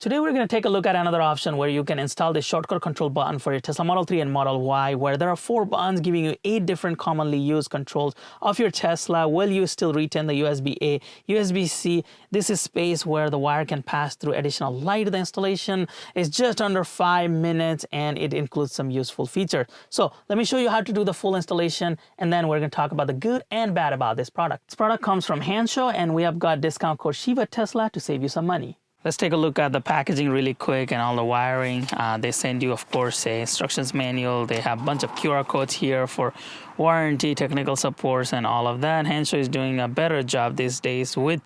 Today we're going to take a look at another option where you can install the shortcut control button for your Tesla Model 3 and Model Y, where there are 4 buttons giving you 8 different commonly used controls of your Tesla. Will you still retain the USB-A, USB-C? This is space where the wire can pass through additional light. The installation is just under 5 minutes and it includes some useful features. So let me show you how to do the full installation, and then we're going to talk about the good and bad about this product. This product comes from Hanshow, and we have got discount code Shiva Tesla to save you some money. Let's take a look at the packaging really quick and all the wiring. They send you, of course, a instructions manual. They have a bunch of QR codes here for warranty, technical supports, and all of that. Hanshow is doing a better job these days with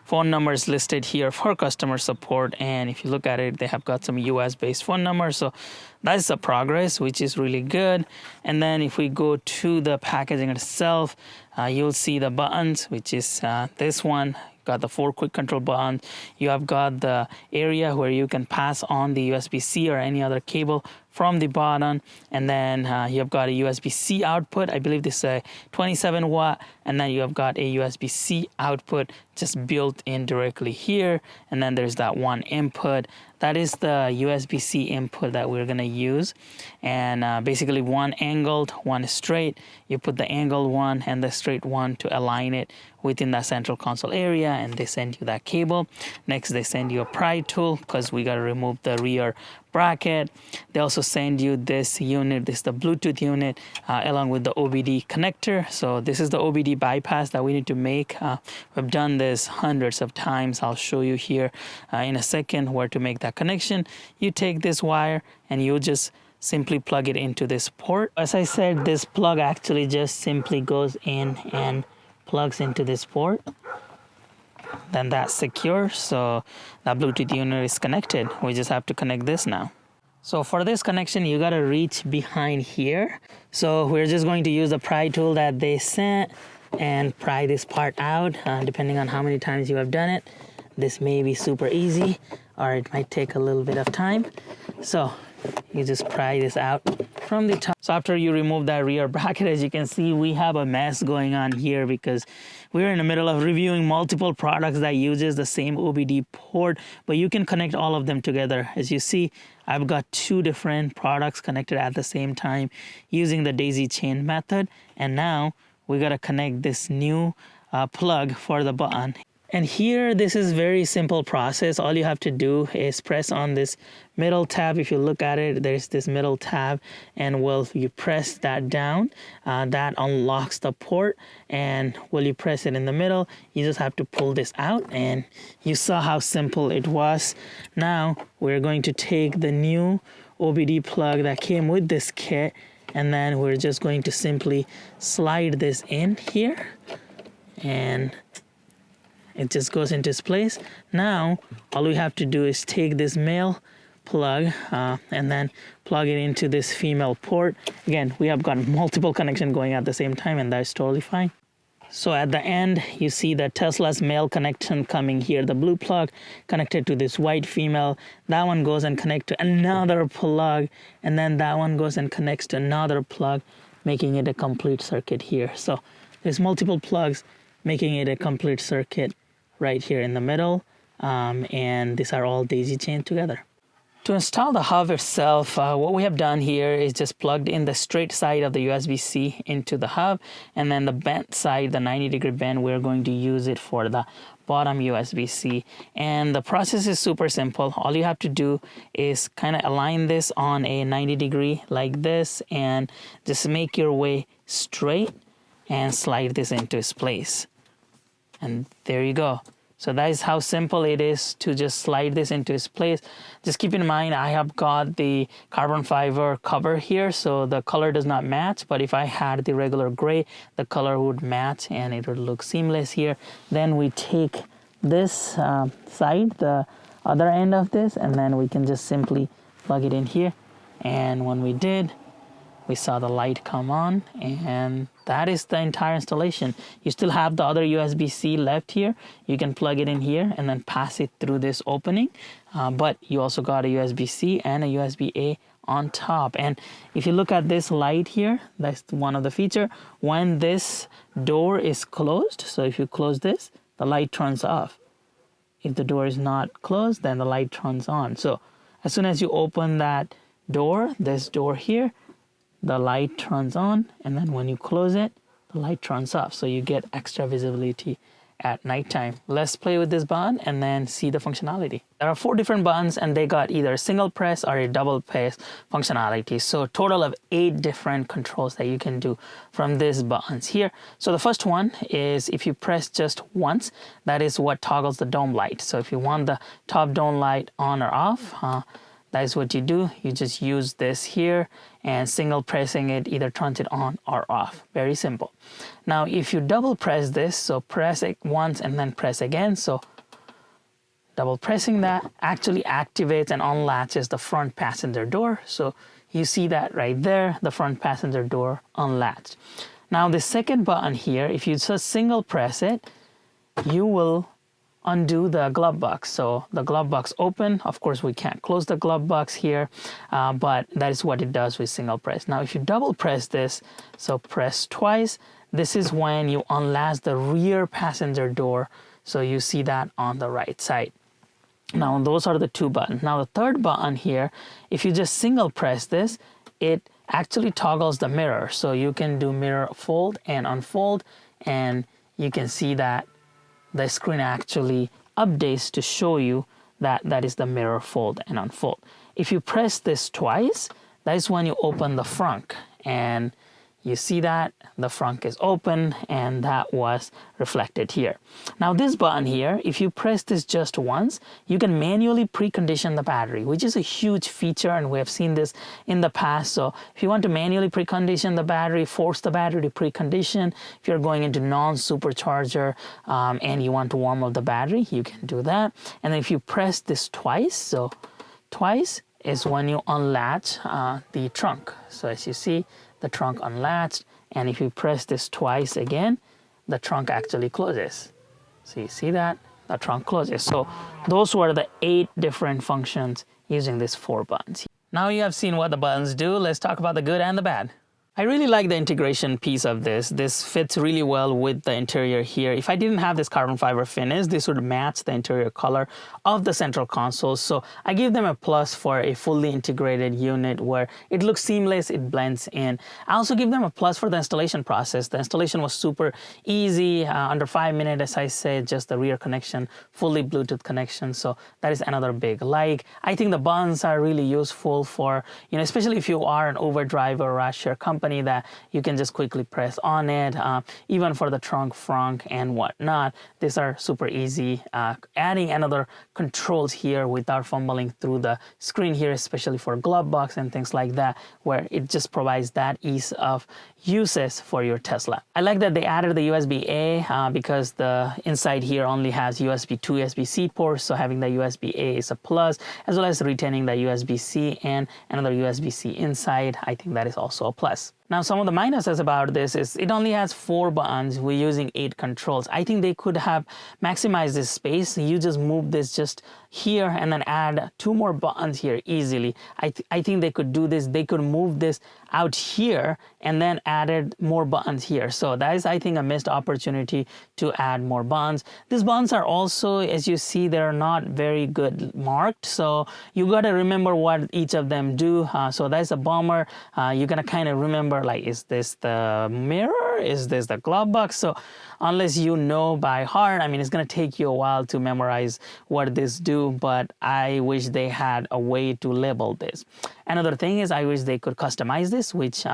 phone numbers listed here for customer support. And if you look at it, they have got some US-based phone numbers. So that's the progress, which is really good. And then if we go to the packaging itself, you'll see the buttons, which is this one. Got the 4 quick control buttons. You have got the area where you can pass on the USB-C or any other cable from the bottom, and then you have got a USB-C output. I believe this is a 27 watt, and then you have got a USB-C output just built in directly here, and then there's that one input. That is the USB-C input that we're gonna use, and basically one angled, one straight. You put the angled one and the straight one to align it within that central console area, and they send you that cable. Next, they send you a pry tool because we got to remove the rear bracket. They also send you this unit. This is the Bluetooth unit along with the OBD connector. So this is the OBD bypass that we need to make. We've done this hundreds of times. I'll show you here in a second where to make that connection. You take this wire and you just simply plug it into this port. As I said, this plug actually just simply goes in and plugs into this port. Then that's secure, so that Bluetooth unit is connected. We just have to connect this now. So for this connection, you gotta reach behind here. So we're just going to use the pry tool that they sent and pry this part out, depending on how many times you have done it. This may be super easy, or it might take a little bit of time. So you just pry this out from the top. So after you remove that rear bracket, as you can see, we have a mess going on here because we're in the middle of reviewing multiple products that uses the same OBD port, but you can connect all of them together. As you see, I've got 2 different products connected at the same time using the daisy chain method. And now we gotta connect this new plug for the button. And here, this is very simple process. All you have to do is press on this middle tab. If you look at it, there's this middle tab, and you press that down, that unlocks the port. And while you press it in the middle, you just have to pull this out, and you saw how simple it was. Now we're going to take the new OBD plug that came with this kit, and then we're just going to simply slide this in here, and it just goes into its place. Now, all we have to do is take this male plug and then plug it into this female port. Again, we have got multiple connections going at the same time, and that's totally fine. So at the end, you see the Tesla's male connection coming here, the blue plug connected to this white female. That one goes and connects to another plug, and then that one goes and connects to another plug, making it a complete circuit here. So there's multiple plugs making it a complete circuit right here in the middle, and these are all daisy chained together. To install the hub itself, what we have done here is just plugged in the straight side of the USB-C into the hub, and then the bent side, the 90-degree bend, we're going to use it for the bottom USB-C. And the process is super simple. All you have to do is kind of align this on a 90-degree like this, and just make your way straight and slide this into its place. And there you go. So that is how simple it is to just slide this into its place. Just keep in mind, I have got the carbon fiber cover here, so the color does not match. But if I had the regular gray, the color would match and it would look seamless here. Then we take this side, the other end of this, and then we can just simply plug it in here. And when we did, we saw the light come on, and that is the entire installation. You still have the other USB-C left here. You can plug it in here and then pass it through this opening, but you also got a USB-C and a USB-A on top. And if you look at this light here, that's one of the feature. When this door is closed, so if you close this, the light turns off. if the door is not closed, then the light turns on. So as soon as you open that door, this door here, the light turns on, and then when you close it, the light turns off. So you get extra visibility at nighttime. Let's play with this button and then see the functionality. There are 4 different buttons, and they got either a single press or a double press functionality. So total of 8 different controls that you can do from these buttons here. So the first one is if you press just once, that is what toggles the dome light. So if you want the top dome light on or off, that is what you do. You just use this here, and single pressing it either turns it on or off. Very simple. Now, if you double press this, so press it once and then press again. So double pressing that actually activates and unlatches the front passenger door. So you see that right there, the front passenger door unlatched. Now, the second button here, if you just single press it, you will undo the glove box. So the glove box open. Of course, we can't close the glove box here, but that is what it does with single press. Now, if you double press this, so press twice, this is when you unlatch the rear passenger door. So you see that on the right side. Now, those are the 2 buttons. Now, the third button here, if you just single press this, it actually toggles the mirror. So you can do mirror fold and unfold, and you can see that the screen actually updates to show you that that is the mirror fold and unfold. If you press this twice, that is when you open the frunk, and you see that the frunk is open, and that was reflected here. Now, this button here, if you press this just once, you can manually precondition the battery, which is a huge feature, and we have seen this in the past. So if you want to manually precondition the battery, force the battery to precondition, if you're going into non-supercharger and you want to warm up the battery, you can do that. And then if you press this twice, so twice is when you unlatch the trunk. So as you see, the trunk unlatched, and if you press this twice again, the trunk actually closes. So you see that the trunk closes. So those were the 8 different functions using these 4 buttons. Now you have seen what the buttons do. Let's talk about the good and the bad. I really like the integration piece of this. This fits really well with the interior here. If I didn't have this carbon fiber finish, this would match the interior color of the central console. So I give them a plus for a fully integrated unit where it looks seamless, it blends in. I also give them a plus for the installation process. The installation was super easy, under 5 minutes, as I said, just the rear connection, fully Bluetooth connection. So that is another big like. I think the buttons are really useful for, especially if you are an Uber driver or a share company, that you can just quickly press on it, even for the trunk, frunk, and whatnot. These are super easy. Adding another controls here without fumbling through the screen here, especially for glove box and things like that, where it just provides that ease of uses for your Tesla. I like that they added the USB-A because the inside here only has USB 2, USB-C ports, so having the USB-A is a plus, as well as retaining the USB-C and another USB-C inside. I think that is also a plus. Now, some of the minuses about this is it only has 4 buttons. We're using 8 controls. I think they could have maximized this space. You just move this just here and then add 2 more buttons here easily. I think they could do this. They could move this out here and then added more buttons here. So that is, I think, a missed opportunity to add more buttons. These buttons are also, as you see, they're not very good marked. So you got to remember what each of them do. So that's a bummer. You're going to kind of remember, like, is this the mirror? Is this the glove box? So unless you know by heart, I mean, it's going to take you a while to memorize what this do, but I wish they had a way to label this. Another thing is I wish they could customize this, which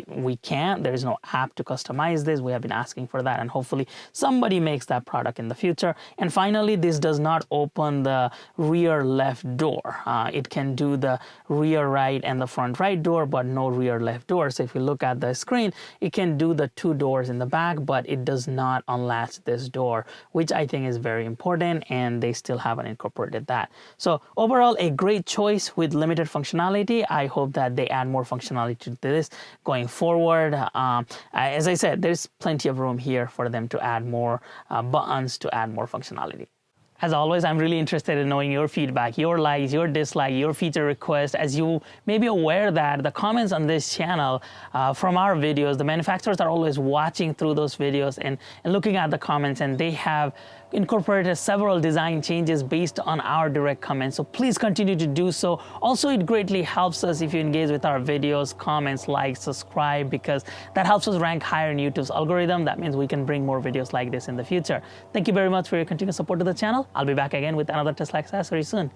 we can't. There is no app to customize this. We have been asking for that, and hopefully somebody makes that product in the future. And finally, this does not open the rear left door. It can do the rear right and the front right door, but no rear left door. So if you look at the screen, it can do the 2 doors in the back, but it does not unlatch this door, which I think is very important, and they still haven't incorporated that. So overall, a great choice with limited functionality. I hope that they add more functionality to this going forward. As I said, there's plenty of room here for them to add more buttons, to add more functionality. As always, I'm really interested in knowing your feedback, your likes, your dislikes, your feature requests. As you may be aware that the comments on this channel from our videos, the manufacturers are always watching through those videos and looking at the comments, and they have incorporated several design changes based on our direct comments. So please continue to do so. Also, it greatly helps us if you engage with our videos, comments, like, subscribe, because that helps us rank higher in YouTube's algorithm. That means we can bring more videos like this in the future. Thank you very much for your continued support to the channel. I'll be back again with another Tesla accessory soon.